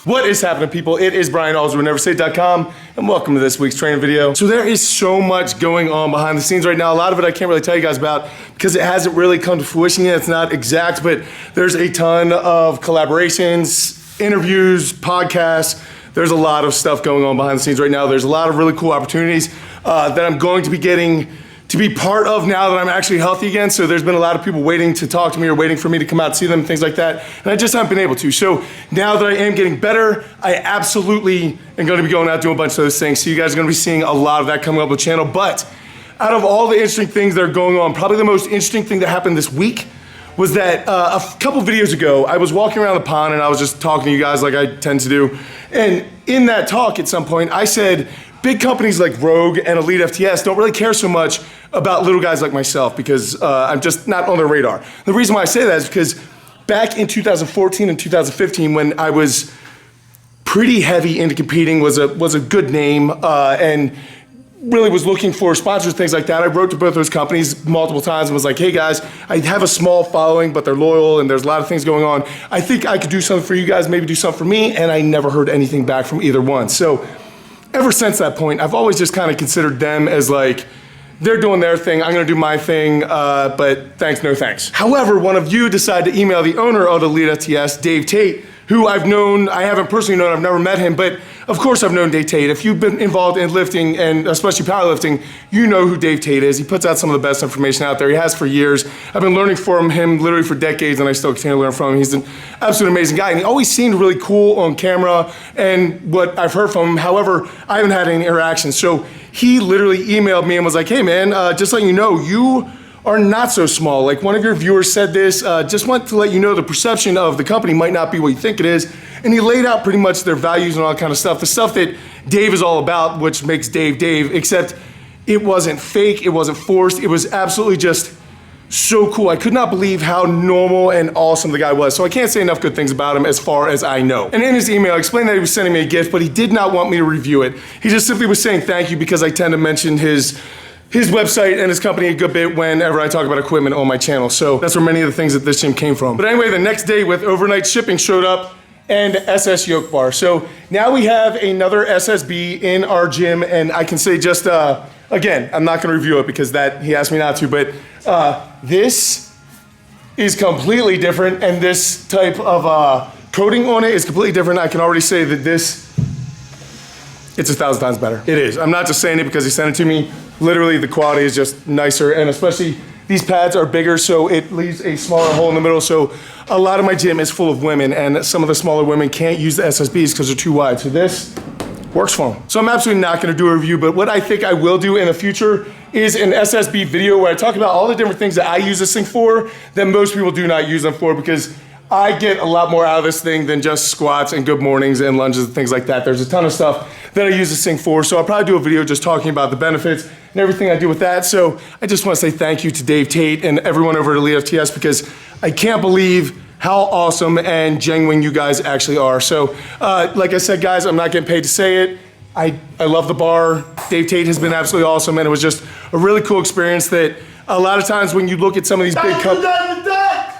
What is happening, people? It is Brian Alsruhe, neverstate.com, and welcome to this week's training video. So there is so much going on behind the scenes right now. A lot of it I can't really tell you guys about because it hasn't really come to fruition yet. It's not exact, but there's a ton of collaborations, interviews, podcasts. There's a lot of stuff going on behind the scenes right now. There's a lot of really cool opportunities that I'm going to be getting to be part of now that I'm actually healthy again. So there's been a lot of people waiting to talk to me or waiting for me to come out and see them, things like that. And I just haven't been able to. So now that I am getting better, I absolutely am going to be going out doing a bunch of those things. So you guys are going to be seeing a lot of that coming up on the channel. But out of all the interesting things that are going on, probably the most interesting thing that happened this week was that a couple videos ago, I was walking around the pond and I was just talking to you guys like I tend to do. And in that talk at some point, I said, big companies like Rogue and Elite FTS don't really care so much about little guys like myself because I'm just not on their radar. The reason why I say that is because back in 2014 and 2015, when I was pretty heavy into competing, was a good name, and really was looking for sponsors, things like that. I wrote to both those companies multiple times and was like, hey guys, I have a small following, but they're loyal and there's a lot of things going on. I think I could do something for you guys, maybe do something for me, and I never heard anything back from either one. So ever since that point, I've always just kind of considered them as like, they're doing their thing, I'm gonna do my thing, but thanks, no thanks. However, one of you decided to email the owner of Elite FTS, Dave Tate, who I've known, I haven't personally known, I've never met him, but of course I've known Dave Tate. If you've been involved in lifting, and especially powerlifting, you know who Dave Tate is. He puts out some of the best information out there. He has for years. I've been learning from him literally for decades, and I still continue to learn from him. He's an absolutely amazing guy, and he always seemed really cool on camera, and what I've heard from him. However, I haven't had any interaction. So he literally emailed me and was like, hey man, just letting you know, you are not so small. Like one of your viewers said this, just want to let you know the perception of the company might not be what you think it is. And he laid out pretty much their values and all that kind of stuff, the stuff that Dave is all about, which makes Dave Dave, except it wasn't fake, it wasn't forced, it was absolutely just so cool. I could not believe how normal and awesome the guy was. So I can't say enough good things about him as far as I know. And in his email, I explained that he was sending me a gift, but he did not want me to review it. He just simply was saying thank you because I tend to mention his website and his company a good bit whenever I talk about equipment on my channel. So that's where many of the things at this gym came from. But anyway, the next day with overnight shipping showed up and SS yoke bar. So now we have another SSB in our gym, and I can say just, again, I'm not gonna review it because he asked me not to, but this is completely different, and this type of coating on it is completely different. I can already say that it's 1,000 times better. It is. I'm not just saying it because he sent it to me. Literally, the quality is just nicer, and especially these pads are bigger, so it leaves a smaller hole in the middle. So a lot of my gym is full of women, and some of the smaller women can't use the SSBs because they're too wide. So this works for them. So I'm absolutely not gonna do a review, but what I think I will do in the future is an SSB video where I talk about all the different things that I use this thing for that most people do not use them for, because I get a lot more out of this thing than just squats and good mornings and lunges and things like that. There's a ton of stuff that I use this thing for, so I'll probably do a video just talking about the benefits and everything I do with that. So I just want to say thank you to Dave Tate and everyone over at Elite FTS, because I can't believe how awesome and genuine you guys actually are. So like I said, guys, I'm not getting paid to say it. I love the bar. Dave Tate has been absolutely awesome, and it was just a really cool experience that a lot of times when you look at some of these big companies,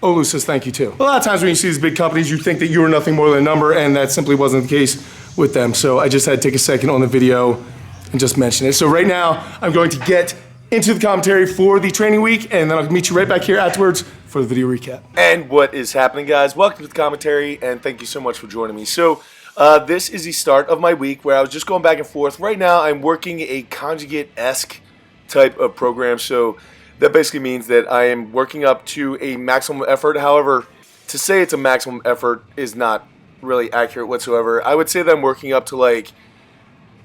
Olu says thank you too. A lot of times when you see these big companies, you think that you are nothing more than a number, and that simply wasn't the case with them. So I just had to take a second on the video and just mention it. So right now, I'm going to get into the commentary for the training week, and then I'll meet you right back here afterwards for the video recap. And what is happening, guys? Welcome to the commentary, and thank you so much for joining me. So this is the start of my week where I was just going back and forth. Right now, I'm working a Conjugate-esque type of program. So that basically means that I am working up to a maximum effort. However, to say it's a maximum effort is not really accurate whatsoever. I would say that I'm working up to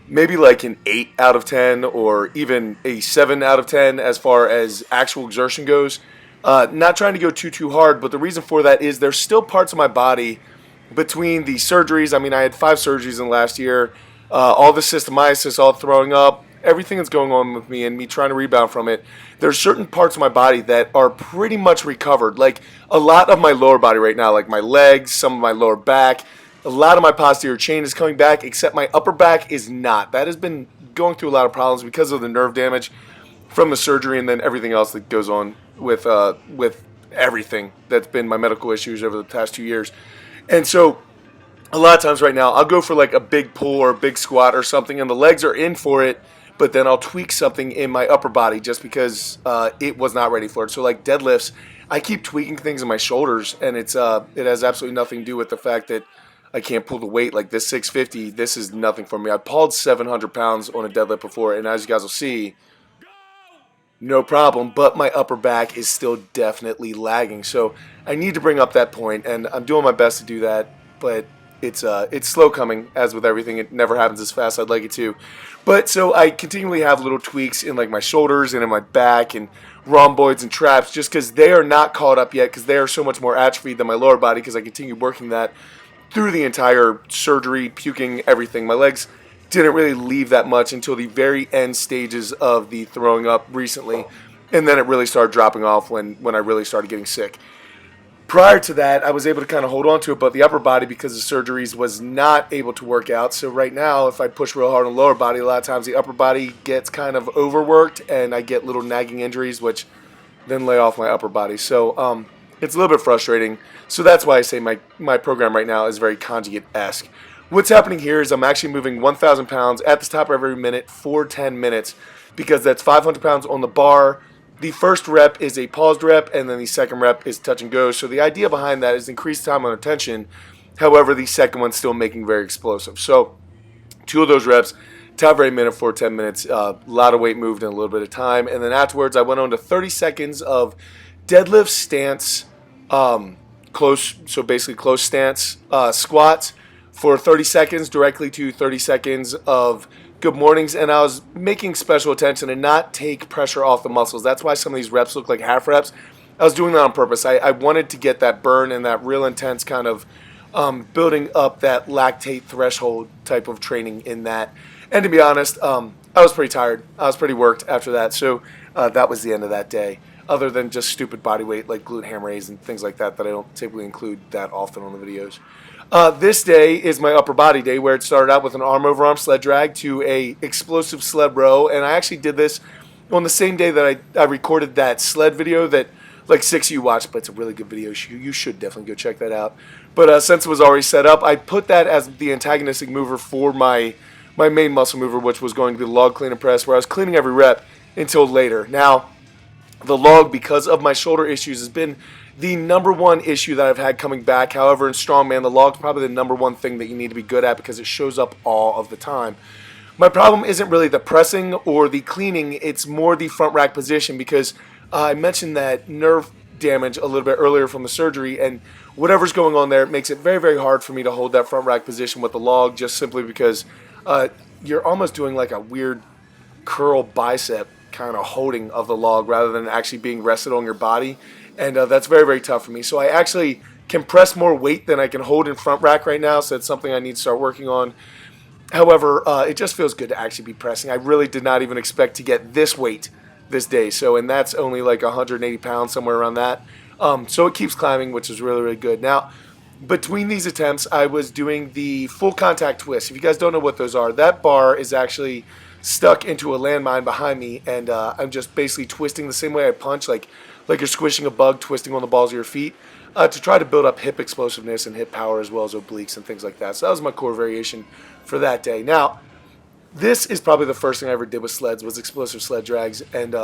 maybe an 8 out of 10 or even a 7 out of 10 as far as actual exertion goes. Not trying to go too hard, but the reason for that is there's still parts of my body between the surgeries. I mean, I had 5 surgeries in the last year, all the systemitis, all throwing up, everything that's going on with me and me trying to rebound from it. There's certain parts of my body that are pretty much recovered. Like a lot of my lower body right now, like my legs, some of my lower back, a lot of my posterior chain is coming back, except my upper back is not. That has been going through a lot of problems because of the nerve damage from the surgery and then everything else that goes on with everything that's been my medical issues over the past 2 years. And so a lot of times right now, I'll go for like a big pull or a big squat or something, and the legs are in for it, but then I'll tweak something in my upper body just because it was not ready for it. So like deadlifts, I keep tweaking things in my shoulders, and it has absolutely nothing to do with the fact that I can't pull the weight. Like this 650, this is nothing for me. I pulled 700 pounds on a deadlift before, and as you guys will see, no problem, but my upper back is still definitely lagging. So I need to bring up that point, and I'm doing my best to do that, but it's slow coming, as with everything. It never happens as fast as I'd like it to. But so I continually have little tweaks in like my shoulders and in my back and rhomboids and traps, just because they are not caught up yet, because they are so much more atrophied than my lower body, because I continue working that through the entire surgery, puking, everything. My legs didn't really leave that much until the very end stages of the throwing up recently, and then it really started dropping off when I really started getting sick. Prior to that, I was able to kind of hold on to it, but the upper body, because of surgeries, was not able to work out. So right now, if I push real hard on the lower body, a lot of times the upper body gets kind of overworked, and I get little nagging injuries, which then lay off my upper body. So it's a little bit frustrating. So that's why I say my program right now is very Conjugate-esque. What's happening here is I'm actually moving 1,000 pounds at the top of every minute for 10 minutes, because that's 500 pounds on the bar. The first rep is a paused rep, and then the second rep is touch and go. So the idea behind that is increase time under tension. However, the second one's still making very explosive. So 2 of those reps, top of every minute for 10 minutes, a lot of weight moved in a little bit of time. And then afterwards, I went on to 30 seconds of deadlift stance, close, so basically close stance, squats for 30 seconds, directly to 30 seconds of good mornings, and I was making special attention to not take pressure off the muscles. That's why some of these reps look like half reps. I was doing that on purpose. I wanted to get that burn and that real intense kind of building up that lactate threshold type of training in that. And to be honest, I was pretty tired. I was pretty worked after that. So that was the end of that day, other than just stupid body weight like glute ham raise and things like that I don't typically include that often on the videos. This day is my upper body day, where it started out with an arm over arm sled drag to a explosive sled row, and I actually did this on the same day that I recorded that sled video that like 6 of you watched, but it's a really good video. You should definitely go check that out. But since it was already set up, I put that as the antagonistic mover for my main muscle mover, which was going to be the log clean and press, where I was cleaning every rep until later. Now, the log, because of my shoulder issues, has been the number one issue that I've had coming back. However, in strongman, the log's probably the number one thing that you need to be good at, because it shows up all of the time. My problem isn't really the pressing or the cleaning, it's more the front rack position, because I mentioned that nerve damage a little bit earlier from the surgery, and whatever's going on there, it makes it very, very hard for me to hold that front rack position with the log, just simply because you're almost doing like a weird curl bicep kind of holding of the log rather than actually being rested on your body, and that's very, very tough for me. So I actually can press more weight than I can hold in front rack right now, so it's something I need to start working on. However, it just feels good to actually be pressing. I really did not even expect to get this weight this day, and that's only like 180 pounds, somewhere around that. So it keeps climbing, which is really, really good. Now, between these attempts, I was doing the full contact twist. If you guys don't know what those are, that bar is actually stuck into a landmine behind me, and I'm just basically twisting the same way I punch, like you're squishing a bug, twisting on the balls of your feet, to try to build up hip explosiveness and hip power, as well as obliques and things like that. So that was my core variation for that day. Now, this is probably the first thing I ever did with sleds, was explosive sled drags, and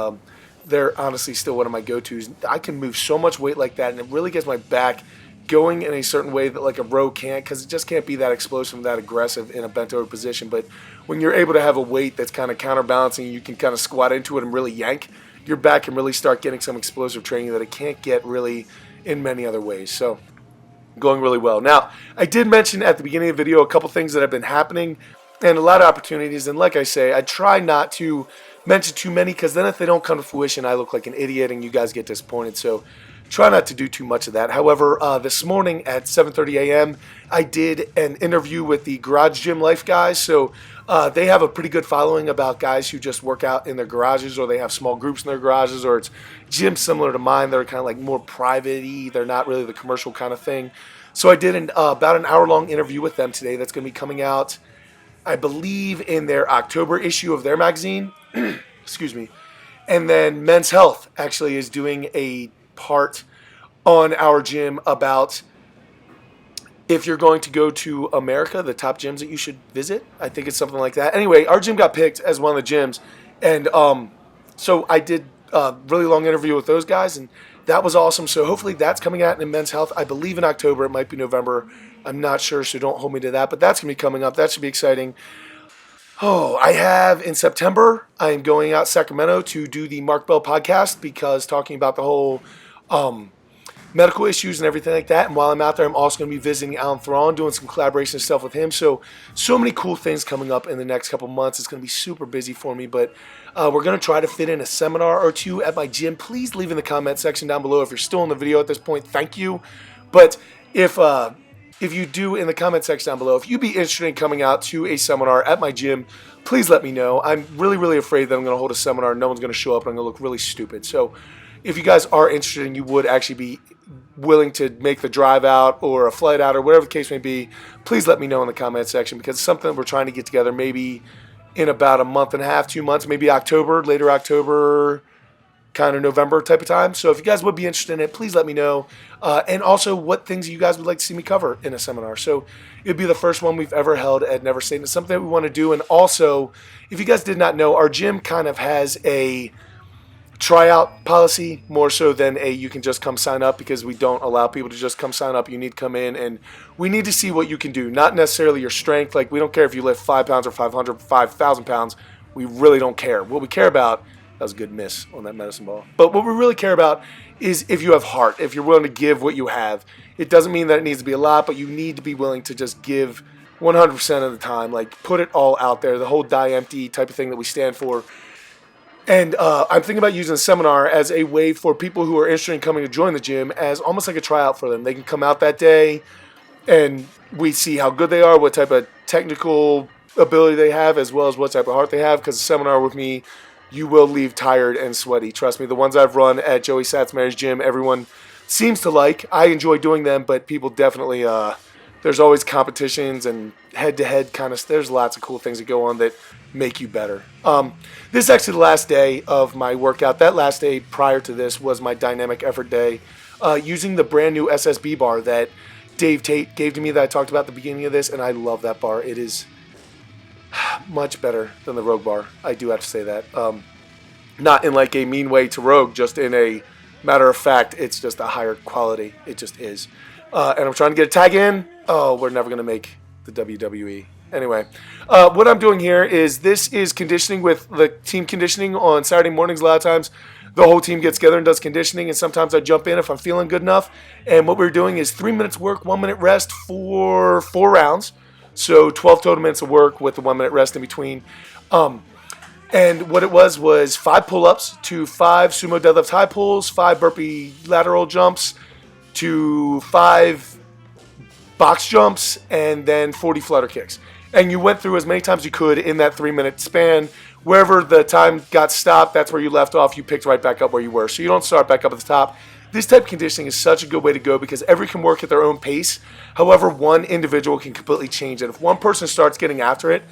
they're honestly still one of my go-tos. I can move so much weight like that, and it really gets my back going in a certain way that like a row can't, because it just can't be that explosive and that aggressive in a bent over position. But when you're able to have a weight that's kind of counterbalancing, you can kind of squat into it and really yank, your back can really start getting some explosive training that it can't get really in many other ways. So going really well. Now, I did mention at the beginning of the video a couple things that have been happening and a lot of opportunities, and like I say, I try not to mention too many, because then if they don't come to fruition, I look like an idiot and you guys get disappointed. So try not to do too much of that. However, this morning at 7:30 a.m., I did an interview with the Garage Gym Life guys. So they have a pretty good following about guys who just work out in their garages, or they have small groups in their garages, or it's gyms similar to mine. They're kind of like more private-y. They're not really the commercial kind of thing. So I did about an hour-long interview with them today that's going to be coming out, I believe, in their October issue of their magazine. Excuse me. And then Men's Health actually is doing a part on our gym about if you're going to go to America, the top gyms that you should visit. I think it's something like that. Anyway, our gym got picked as one of the gyms, and so I did a really long interview with those guys, and that was awesome. So hopefully that's coming out in Men's Health. I believe in October. It might be November. I'm not sure, so don't hold me to that. But that's going to be coming up. That should be exciting. Oh, I have in September, I'm going out Sacramento to do the Mark Bell podcast, because talking about the whole medical issues and everything like that. And while I'm out there, I'm also going to be visiting Alan Thrawn, doing some collaboration stuff with him. So many cool things coming up in the next couple months. It's going to be super busy for me, but we're going to try to fit in a seminar or two at my gym. Please leave in the comment section down below if you're still in the video at this point. Thank you. But if you do, in the comment section down below, if you'd be interested in coming out to a seminar at my gym, please let me know. I'm really, really afraid that I'm going to hold a seminar and no one's going to show up and I'm going to look really stupid. So if you guys are interested and you would actually be willing to make the drive out or a flight out or whatever the case may be, please let me know in the comment section, because it's something that we're trying to get together maybe in about a month and a half, 2 months, maybe October, later October, kind of November type of time. So if you guys would be interested in it, please let me know. And also what things you guys would like to see me cover in a seminar. So it'd be the first one we've ever held at Never State. It's something that we want to do. And also, if you guys did not know, our gym kind of has a tryout policy more so than a you can just come sign up, because we don't allow people to just come sign up. You need to come in and we need to see what you can do, not necessarily your strength. Like, we don't care if you lift 5 pounds or 500, 5,000 pounds. We really don't care. What we care about, that was a good miss on that medicine ball, but what we really care about is if you have heart, if you're willing to give what you have. It doesn't mean that it needs to be a lot, but you need to be willing to just give 100% of the time, like put it all out there, the whole die empty type of thing that we stand for. And I'm thinking about using a seminar as a way for people who are interested in coming to join the gym as almost like a tryout for them. They can come out that day and we see how good they are, what type of technical ability they have, as well as what type of heart they have. Because a seminar with me, you will leave tired and sweaty. Trust me, the ones I've run at Joey Satsmary's gym, everyone seems to like. I enjoy doing them, but people definitely, there's always competitions and head-to-head kind of, there's lots of cool things that go on that make you better. This is actually the last day of my workout. That last day prior to this was my dynamic effort day, using the brand new SSB bar that Tate gave to me that I talked about at the beginning of this, and I love that bar. It is much better than the Rogue bar. I do have to say that. Not in like a mean way to Rogue, just in a matter of fact, it's just a higher quality. It just is. And I'm trying to get a tag in. Oh, we're never going to make the WWE. Anyway, what I'm doing here is this is conditioning with the team conditioning on Saturday mornings. A lot of times the whole team gets together and does conditioning, and sometimes I jump in if I'm feeling good enough. And what we're doing is 3 minutes work, 1 minute rest for 4 rounds. So 12 total minutes of work with the 1 minute rest in between. And what it was 5 pull-ups to 5 sumo deadlift high pulls, 5 burpee lateral jumps to 5 box jumps, and then 40 flutter kicks. And you went through as many times as you could in that 3 minute span. Wherever the time got stopped, that's where you left off. You picked right back up where you were. So you don't start back up at the top. This type of conditioning is such a good way to go because everyone can work at their own pace. However, one individual can completely change it. If one person starts getting after it,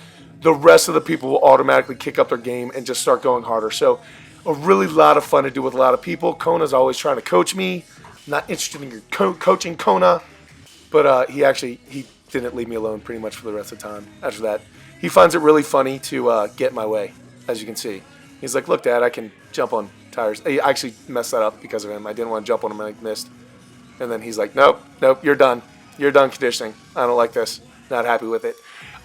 the rest of the people will automatically kick up their game and just start going harder. So a really lot of fun to do with a lot of people. Kona's always trying to coach me. I'm not interested in your coaching, Kona. But he didn't leave me alone pretty much for the rest of the time after that. He finds it really funny to get in my way, as you can see. He's like, look, Dad, I can jump on tires. I actually messed that up because of him. I didn't want to jump on him and I missed. And then he's like, nope, you're done. You're done conditioning. I don't like this. Not happy with it.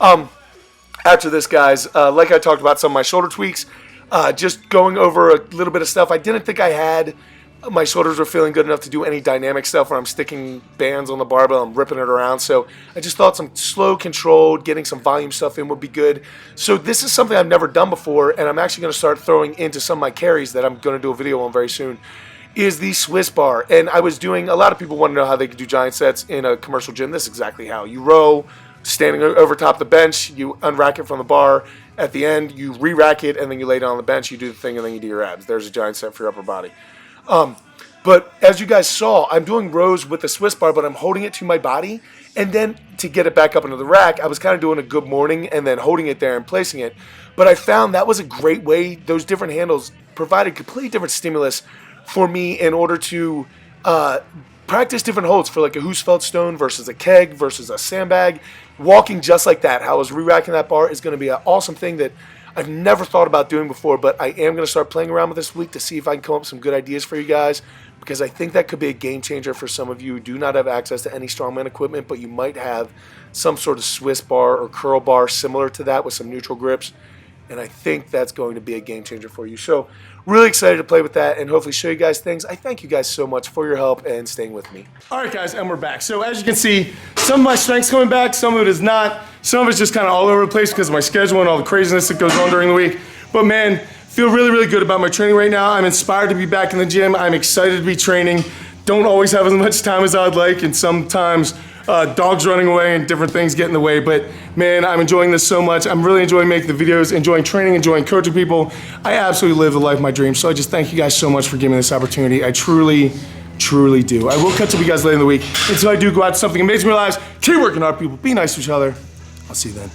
After this, guys, like I talked about some of my shoulder tweaks, just going over a little bit of stuff. I didn't think I had. My shoulders were feeling good enough to do any dynamic stuff where I'm sticking bands on the barbell and ripping it around. So I just thought some slow, controlled, getting some volume stuff in would be good. So this is something I've never done before, and I'm actually going to start throwing into some of my carries that I'm going to do a video on very soon, is the Swiss bar. And I was doing, a lot of people want to know how they can do giant sets in a commercial gym. This is exactly how. You row, standing over top the bench, you unrack it from the bar. At the end, you re-rack it, and then you lay down on the bench, you do the thing, and then you do your abs. There's a giant set for your upper body. But as you guys saw, I'm doing rows with the Swiss bar, but I'm holding it to my body. And then to get it back up into the rack, I was kind of doing a good morning and then holding it there and placing it. But I found that was a great way. Those different handles provided completely different stimulus for me in order to practice different holds for like a Husfeld stone versus a keg versus a sandbag. Walking just like that, how I was re-racking that bar is going to be an awesome thing that I've never thought about doing before, but I am going to start playing around with this week to see if I can come up with some good ideas for you guys, because I think that could be a game changer for some of you who do not have access to any strongman equipment, but you might have some sort of Swiss bar or curl bar similar to that with some neutral grips, and I think that's going to be a game changer for you. So really excited to play with that and hopefully show you guys things. I thank you guys so much for your help and staying with me. All right, guys, and we're back. So as you can see, some of my strength's coming back, some of it is not. Some of it's just kind of all over the place because of my schedule and all the craziness that goes on during the week. But man, feel really, really good about my training right now. I'm inspired to be back in the gym. I'm excited to be training. Don't always have as much time as I'd like, and sometimes dogs running away and different things get in the way. But man, I'm enjoying this so much. I'm really enjoying making the videos, enjoying training, enjoying coaching people. I absolutely live the life of my dreams. So I just thank you guys so much for giving me this opportunity. I truly do. I will catch up with you guys later in the week. Until I do go out to something amazing in your lives, keep working hard, people. Be nice to each other. I'll see you then.